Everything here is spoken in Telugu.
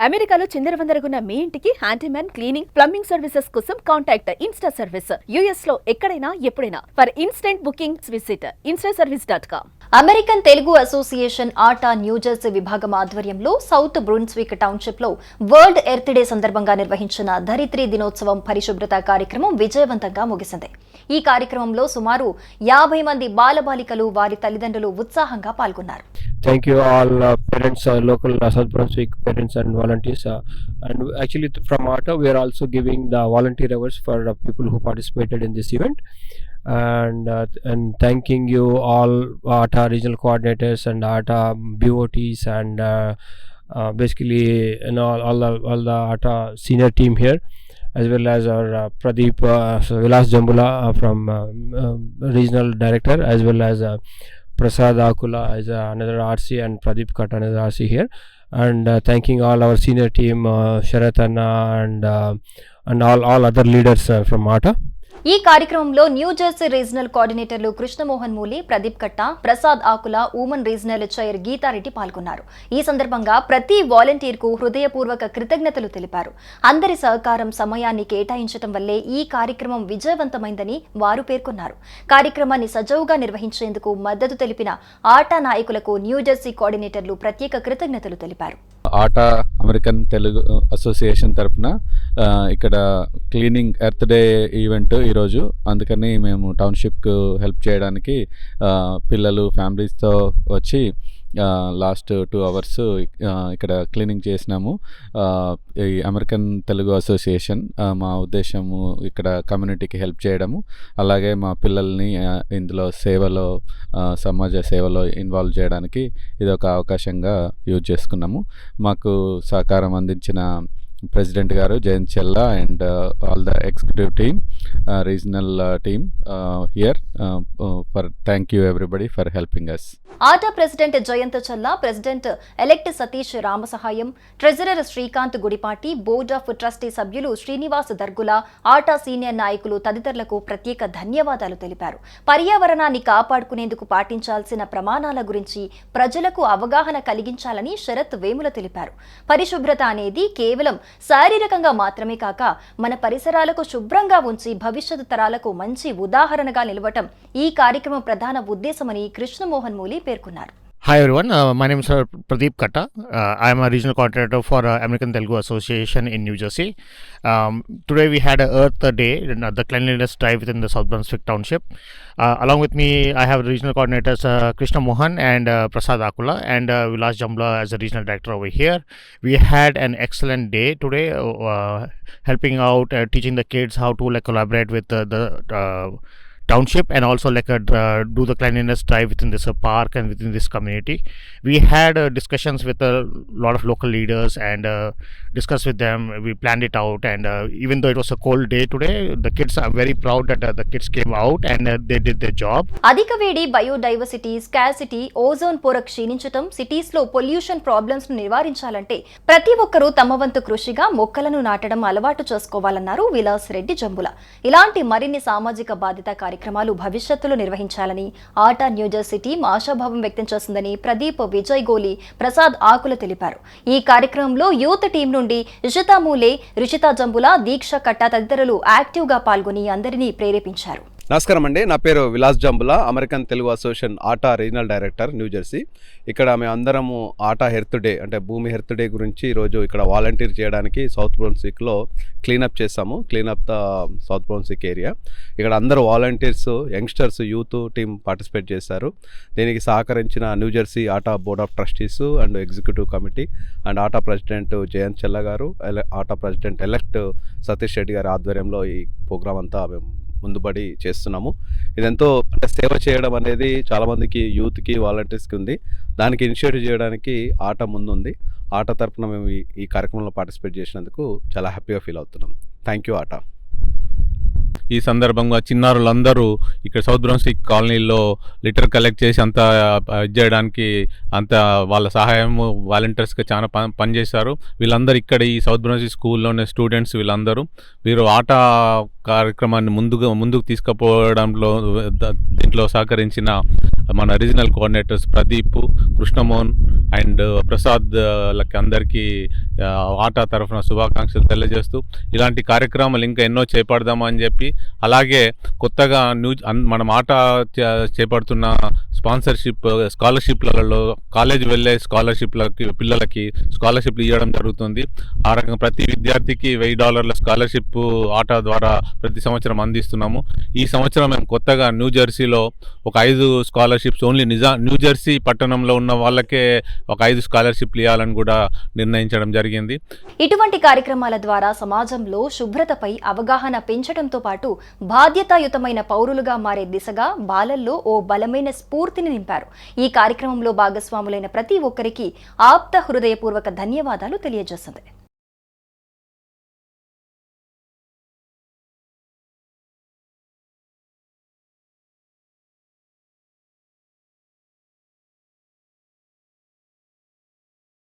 అమెరికాలో చిందరవందరగున్న మీ ఇంటికి హ్యాండీమ్యాన్, క్లీనింగ్, ప్లంబింగ్ సర్వీసెస్ కోసం కాంటాక్ట్ ఇన్స్టా సర్వీస్. యుఎస్ లో ఎక్కడైనా ఎప్పుడైనా. For instant bookings visit instaservice.com. American Telugu association atta New Jersey విభాగం ఆధ్వర్యంలో సౌత్ బ్రూన్స్విక్ టౌన్షిప్ లో వరల్డ్ ఎర్త్ డే సందర్భంగా నిర్వహించిన ధరిత్రి దినోత్సవం పరిశుభ్రత కార్యక్రమం విజయవంతంగా ముగిసింది. ఈ కార్యక్రమంలో సుమారు 50 మంది బాలబాలికలు వారి తల్లిదండ్రులు ఉత్సాహంగా పాల్గొన్నారు. Thank you all parents, local South Brunswick parents and volunteers. And actually from ATA we are also giving the volunteer hours for people who participated in this event. And thanking you all ATA regional coordinators and ATA BOTs and basically all the ATA senior team here, as well as our Pradeep Vilas Jambula from regional director, as well as Prasad Akula is another RC and Pradeep Kat another RC here, and thanking all our senior team Sharatana and all other leaders from ATA. ఈ కార్యక్రమంలో న్యూజెర్సీ రీజనల్ కోఆర్డినేటర్లు కృష్ణమోహన్ మూలి, ప్రదీప్ కట్ట, ప్రసాద్ ఆకుల, ఉమెన్ రీజనల్ చైర్ గీతారెడ్డి పాల్గొన్నారు. ఈ సందర్భంగా ప్రతి వాలంటీర్ కు హృదయపూర్వక కృతజ్ఞతలు తెలిపారు. అందరి సహకారం, సమయాన్ని కేటాయించడం వల్లే ఈ కార్యక్రమం విజయవంతమైందని వారు పేర్కొన్నారు. కార్యక్రమాన్ని సజావుగా నిర్వహించేందుకు మద్దతు తెలిపిన ఆటా నాయకులకు న్యూజెర్సీ కోఆర్డినేటర్లు ప్రత్యేక కృతజ్ఞతలు తెలిపారు. ఆటా అమెరికన్ తెలుగు అసోసియేషన్ తరఫున ఇక్కడ క్లీనింగ్ ఎర్త్ డే ఈవెంట్ ఈరోజు, అందుకని మేము టౌన్షిప్కు హెల్ప్ చేయడానికి పిల్లలు ఫ్యామిలీస్తో వచ్చి లాస్ట్ 2 hours ఇక్కడ క్లీనింగ్ చేసినాము. ఈ అమెరికన్ తెలుగు అసోసియేషన్ మా ఉద్దేశము ఇక్కడ కమ్యూనిటీకి హెల్ప్ చేయడము, అలాగే మా పిల్లల్ని ఇందులో సేవలో సమాజ సేవలో ఇన్వాల్వ్ చేయడానికి ఇది ఒక అవకాశంగా యూజ్ చేసుకున్నాము. మాకు సహకారం అందించిన ప్రెసిడెంట్ గారు Jayant Chella and all the executive team, regional team here, for thank you everybody for helping us. ATA president Jayant Challa, president elect Satish Ramasahayam, treasurer Srikanth Gudipati, board of trustee సభ్యులు శ్రీనివాస్ దర్గుల, ఆటా సీనియర్ నాయకులు తదితరులకు ప్రత్యేక ధన్యవాదాలు తెలిపారు. పర్యావరణాన్ని కాపాడుకునేందుకు పాటించాల్సిన ప్రమాణాల గురించి ప్రజలకు అవగాహన కలిగించాలని శరత్ వేముల తెలిపారు. పరిశుభ్రత అనేది కేవలం శారీరకంగా మాత్రమే కాక మన పరిసరాలకు శుభ్రంగా ఉంచి భవిష్యత్తు తరాలకు మంచి ఉదాహరణగా నిలవటం ఈ కార్యక్రమం ప్రధాన ఉద్దేశమని కృష్ణమోహన్ మూలి పేర్కొన్నారు. Hi everyone, my name is Pradeep Katta. I am a regional coordinator for American Telugu Association in New Jersey. Today we had a Earth Day, the cleanliness drive within the South Brunswick Township. Along with me, I have regional coordinators Krishna Mohan and Prasad Akula and Vilas Jambula as the regional director over here. We had an excellent day today, helping out, teaching the kids how to collaborate with the township and also do the cleanliness drive within this park and within this community. We had discussions with a lot of local leaders and discussed with them. We planned it out, and even though it was a cold day today, the kids are very proud that the kids came out and they did their job. అధిక వేడి, బయోడైవర్సిటీ, స్కాసిటీ, ఓజోన్ పొర క్షీణించటం, సిటీస్ లో పొల్యూషన్ ప్రాబ్లమ్స్ ను నివారించాలంటే ప్రతి ఒక్కరూ తమ వంతు కృషిగా మొక్కలను నాటడం అలవాటు చేసుకోవాలన్నారు విలాస్ రెడ్డి జంబుల. ఇలాంటి మరిన్ని సామాజిక బాధ్యత కార్యక్రమాలు భవిష్యత్తులో నిర్వహించాలని ఆటా న్యూజెర్సీ టీం ఆశాభావం వ్యక్తం చేస్తుందని ప్రదీప్, విజయ్ గోలి, ప్రసాద్ ఆకుల తెలిపారు. ఈ కార్యక్రమంలో యూత్ టీం నుండి ఇషితా మూలే, రిషితా జంబుల, దీక్ష కట్ట తదితరులు యాక్టివ్ గా పాల్గొని అందరినీ ప్రేరేపించారు. నమస్కారం అండి, నా పేరు విలాస్ జంబులా, అమెరికన్ తెలుగు అసోసియేషన్ ఆటా రీజనల్ డైరెక్టర్ న్యూజెర్సీ. ఇక్కడ మేము అందరము ఆటా హెర్త్ డే అంటే భూమి హెర్త్ డే గురించి ఈరోజు ఇక్కడ వాలంటీర్ చేయడానికి సౌత్ బ్రౌన్స్విక్లో క్లీనప్ చేస్తాము. Cleanup the south Brunswick area. ఇక్కడ అందరూ volunteers, youngsters, youth team participate చేశారు. దీనికి సహకరించిన New Jersey ATA board of trustees and executive committee and ATA president Jayant Chella గారు, ATA president elect Satish Reddy గారి ఆధ్వర్యంలో ఈ ప్రోగ్రాం అంతా మేము ముందుబడి చేస్తున్నాము. ఇదెంతో అంటే సేవ చేయడం అనేది చాలామందికి యూత్కి, వాలంటీర్స్కి ఉంది. దానికి ఇనిషియేటివ్ చేయడానికి ఆటా ముందుంది. ఆటా తరఫున మేము ఈ కార్యక్రమంలో పార్టిసిపేట్ చేసినందుకు చాలా హ్యాపీగా ఫీల్ అవుతున్నాం. థ్యాంక్ యూ ఆటా. ఈ సందర్భంగా చిన్నారులందరూ ఇక్కడ సౌత్ బ్రౌన్స్విక్ కాలనీలో లిటర్ కలెక్ట్ చేసి అంతా చేయడానికి అంత వాళ్ళ సహాయం వాలంటీర్స్గా చాలా పనిచేశారు. వీళ్ళందరూ ఇక్కడ ఈ సౌత్ బ్రౌన్స్విక్ స్కూల్లోనే స్టూడెంట్స్. వీరు ఆట కార్యక్రమాన్ని ముందుకు తీసుకుపోవడంలో దీంట్లో సహకరించిన మన regional coordinators Pradeep, Krishnamohan and Prasad లకి అందరికీ ఆటా తరఫున శుభాకాంక్షలు తెలియజేస్తూ ఇలాంటి కార్యక్రమాలు ఇంకా ఎన్నో చేపడదామని చెప్పి, అలాగే కొత్తగా మనం ఆటా చేపడుతున్న స్పాన్సర్షిప్ స్కాలర్షిప్లలో కాలేజ్ వెళ్ళే పిల్లలకి స్కాలర్షిప్లు ఇవ్వడం జరుగుతుంది. ఆ రకంగా ప్రతి విద్యార్థికి $1000 స్కాలర్షిప్ ఆటా ద్వారా ప్రతి సంవత్సరం అందిస్తున్నాము. ఈ సంవత్సరం మేము కొత్తగా న్యూ జెర్సీలో ఒక 5 స్కాలర్షిప్స్ ఓన్లీ న్యూ జెర్సీ పట్టణంలో ఉన్న వాళ్ళకే ఒక 5 స్కాలర్షిప్లు ఇవ్వాలని కూడా నిర్ణయించడం జరిగింది. ఇటువంటి కార్యక్రమాల ద్వారా సమాజంలో శుభ్రతపై అవగాహన పెంచడంతో పాటు బాధ్యతాయుతమైన పౌరులుగా మారే దిశగా బాలల్లో ఓ బలమైన స్ఫూర్తిని నింపారు. ఈ కార్యక్రమంలో భాగస్వాములైన ప్రతి ఒక్కరికి ఆప్త హృదయపూర్వక ధన్యవాదాలు తెలియజేసింది.